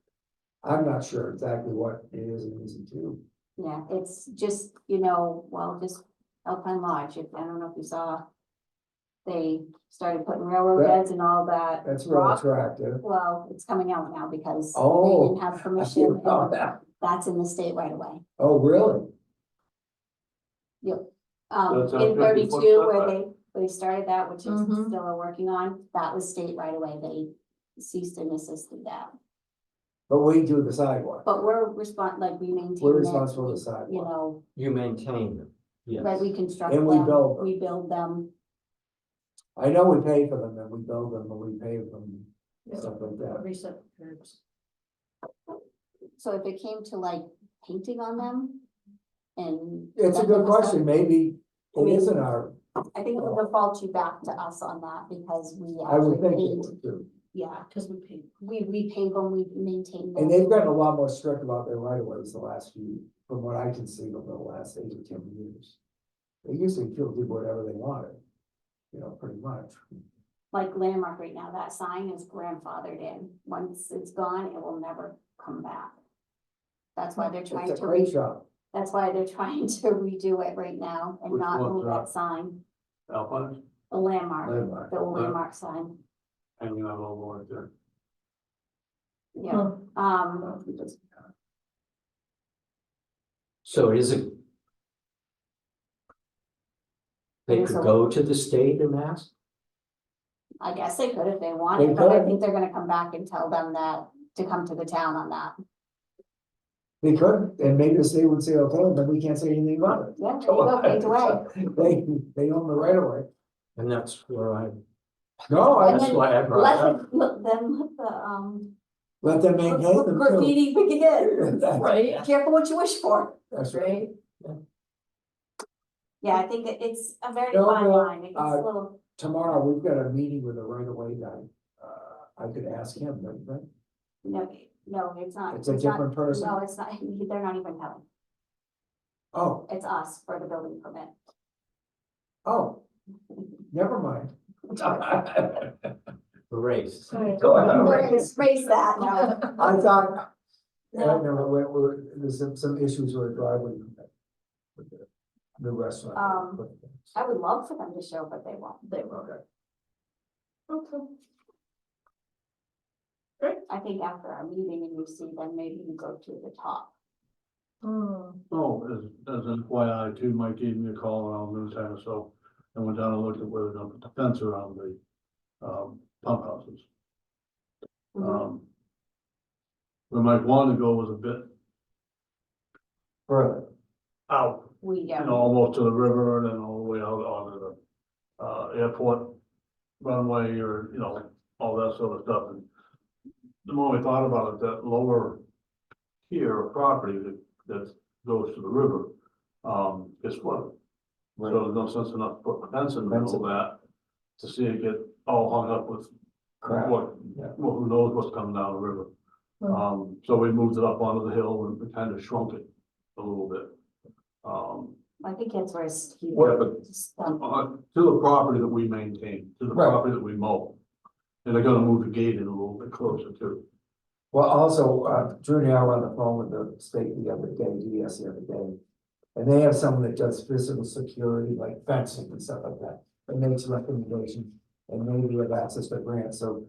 I'm not sure exactly what it is and isn't too. Yeah, it's just, well, just Alpine Lodge, I don't know if you saw. They started putting railroad That- beds and all that. That's real rock. attractive. Well, it's coming out now because they Oh, didn't have I permission, didn't know and that. that's in the state right away. Oh, really? That's a In 50-foot 32, where setback. they started that, which is Mhm. still are working on, that was state right away, they ceased and desisted that. But we do the sidewalk. But we're we maintain. We're it, responsible for the You sidewalk. know, you maintain them, right, yes. we construct And we them, build them. we build them, I know we pay for them and we build them and we pay for them, stuff like that. Reset curbs. so if it came to like painting on them. And. It's a that good type of stuff, question. Maybe I it mean, isn't our, I think it would default you back to us on that because we I would actually think it paid, would too. yeah, Cause we paid. we paid them, we maintain them. And they've gotten a lot more strict about their right of ways the last few, from what I can see over the last 8 or 10 years. They used to do whatever they wanted, pretty much. Like Landmark right now, that sign is grandfathered in. Once it's gone, it will never come back. That's why they're trying It's a to, great job. that's why they're trying to redo it right now and Which not one's move that? that sign, Alpine the landmark, Landmark. the landmark sign. hanging out over right there. Yeah, So is it? They It is could a- go to the state and ask? I guess they could if they They wanted, but I could. think they're gonna come back and tell them that, to come to the town on that. They could, and maybe the state would say, okay, then we can't say anything about it. Yeah, there you go, paint away. They own the right of way. And that's where I, No, And that's then why I brought it up. let let them maintain them too. graffiti begin. Right. Careful what you wish for. That's right. Right? Yeah, I think it's a very No, fine no, line. It gets a little, Tomorrow, we've got a meeting with a right of way guy. I could ask him, right? no, it's not. It's a not- different person? No, it's not, they're not even telling. Oh, It's us for the building permit. oh, never mind. Race. Raise that, no. I thought, No. no, there's some issues with the driveway. With the new restaurant. I would love for them to show, but they won't. They were. Okay. Okay. I think after our meeting and you see, then maybe you go to the top. Hmm. Oh, as an FYI too, Mike gave me a call around noon time or so, and went down and looked at where they're gonna put the fence around the, pump houses. Where Mike wanted to go was a bit Further. out, We, almost to the river and then all the way out onto the, airport runway or, all that sort of stuff. And the more we thought about it, that lower tier of property that goes to the river, Guess what? So there's no sense enough putting a fence in the middle of that to see it get all hung up with Crap. what, Yeah. well, who knows what's coming down the river. So we moved it up onto the hill and we kind of shrunk it a little bit. I think that's where it's. Yeah, but to the property that we maintain, to the Right. property that we mow. And they're gonna move the gate in a little bit closer too. Well, also, Drew and I were on the phone with the state the other day, DES the other day. And they have someone that does physical security, like fencing and stuff like that, and makes recommendations. And maybe have access to grants, so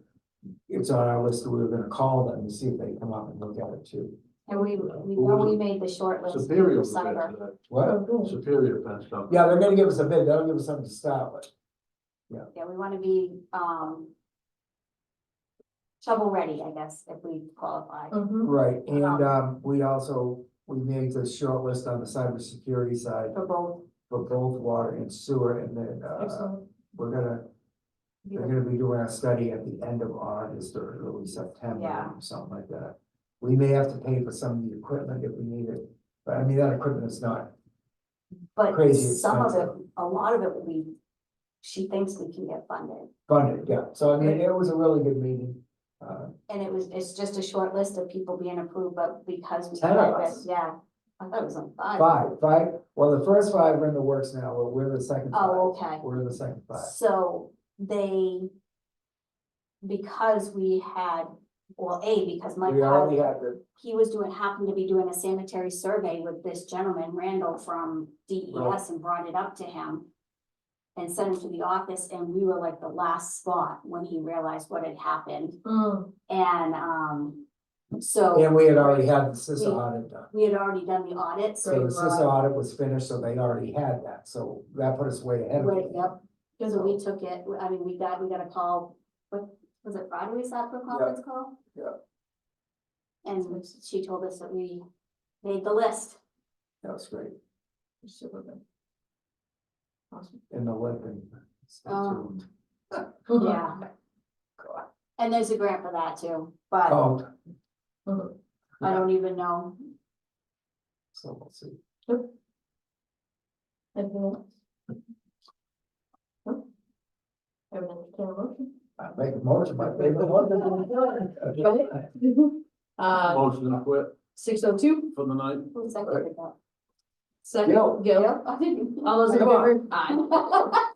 it's on our list, we were gonna call them and see if they come up and look at it too. And we know we made the short list. Superior for was the cyber. fence, What? Superior fence company. Yeah, they're gonna give us a bid, that'll give us something to start with. Yeah, we wanna be, shovel ready, I guess, if we qualify. Right, and, we made the short list on the cybersecurity side For both. for both water and sewer, and then, Excellent. they're gonna be doing a study at the end of August or early September, Yeah. or something like that. We may have to pay for some of the equipment if we need it, but I mean, that equipment is not, But Crazy some of it, expensive. a lot of it will be, she thinks we can get funded. funded, yeah, so I mean, it was a really good meeting. And it's just a short list of people being approved, but because we 10 of had us. this, yeah. I thought it was like five. Five, well, the first five are in the works now, we're the second five. Oh, okay. We're the second five. So they, because we had, well, because Mike We already had, had the, he was happened to be doing a sanitary survey with this gentleman, Randall from DES, and brought it up to him. And sent him to the office, and we were like the last spot when he realized what had happened. And, so and we had already had the CISA audit done. we had already done the audit, So the so. CISA audit was finished, so they already had that, so that put us way ahead of Wait, it. yep, so we took it, I mean, we got a call, what, was it Friday we sat for a conference call? Yeah. And she told us that we made the list. That was great, Super good. Awesome. in the Lincoln. Stay Um, tuned. Yeah. And there's a grant for that too, but Oh, I don't even know. so we'll see. Anything else? No? Everything clear motion? I make a motion, my favorite one. Go ahead. Motion to quit 6:02, for the night. Who seconded that? second, Gil. Gil. I didn't. All those in Come on. favor? Aye.